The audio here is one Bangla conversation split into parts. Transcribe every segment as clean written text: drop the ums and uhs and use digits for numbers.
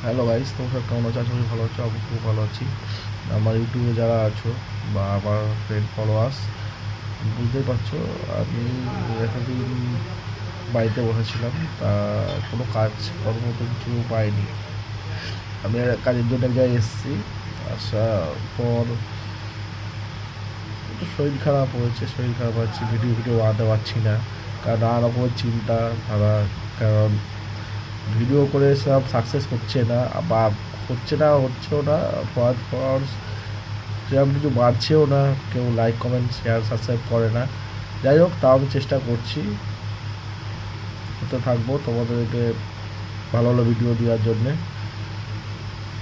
হ্যালো গাইস, তোমরা সব কেমন আছো? আশা করি ভালো আছো। আমি খুব ভালো আছি। আমার ইউটিউবে যারা আছো বা আমার ফ্রেন্ড ফলোয়ার্স, বুঝতেই পারছো আমি এতদিন বাড়িতে বসেছিলাম, তা কোনো কাজ কর্ম তো কিছু পাইনি। আমি কাজের জন্য এক জায়গায় এসেছি। আসার পর একটু শরীর খারাপ হয়েছে, শরীর খারাপ হচ্ছে, ভিডিও ভিডিও বানাতে পারছি না, কারণ নানা রকমের চিন্তা ধারা। কারণ ভিডিও করে সব সাকসেস হচ্ছে না, বা হচ্ছেও না, পর সেরকম কিছু বাড়ছেও না, কেউ লাইক কমেন্ট শেয়ার সাবস্ক্রাইব করে না। যাই হোক, তাও আমি চেষ্টা করছি, হতে থাকবো তোমাদেরকে ভালো ভালো ভিডিও দেওয়ার জন্যে।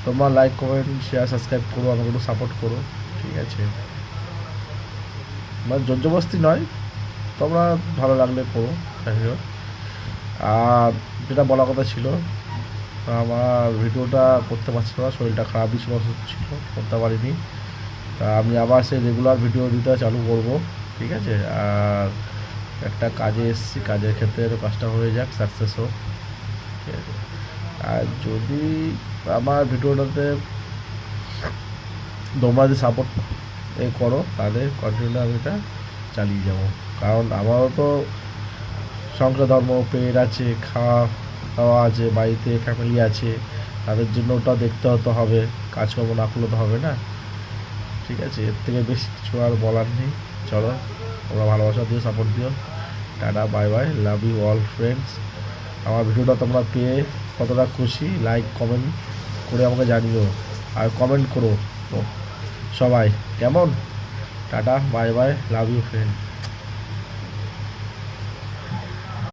তোমরা লাইক কমেন্ট শেয়ার সাবস্ক্রাইব করো, আমাকে একটু সাপোর্ট করো, ঠিক আছে? মানে জোরজবস্তি নয়, তোমরা ভালো লাগলে করো, যাই হোক। আর যেটা বলার কথা ছিল, আমার ভিডিওটা করতে পারছি না, শরীরটা খারাপই ছিল, অসুস্থ ছিল, করতে পারিনি। তা আমি আবার সেই রেগুলার ভিডিও দিতে চালু করব, ঠিক আছে? আর একটা কাজে এসেছি, কাজের ক্ষেত্রে কাজটা হয়ে যাক, সাকসেস হোক, ঠিক আছে? আর যদি আমার ভিডিওটাতে তোমরা যদি সাপোর্ট করো, তাহলে কন্টিনিউ আমি এটা চালিয়ে যাব। কারণ আমারও তো সংসার ধর্ম, পেট আছে, খাওয়া দাওয়া আছে, বাড়িতে ফ্যামিলি আছে, তাদের জন্য ওটা দেখতে হতে হবে। কাজকর্ম না করলে তো হবে না, ঠিক আছে? এর থেকে বেশি কিছু আর বলার নেই। চলো, তোমরা ভালোবাসা দিও, সাপোর্ট দিও। Tata, bye bye, love you all friends. আমার ভিডিওটা তোমরা পেয়ে কতটা খুশি, লাইক কমেন্ট করে আমাকে জানিও। আর কমেন্ট করো তো সবাই, কেমন? Tata, bye bye, love you friend.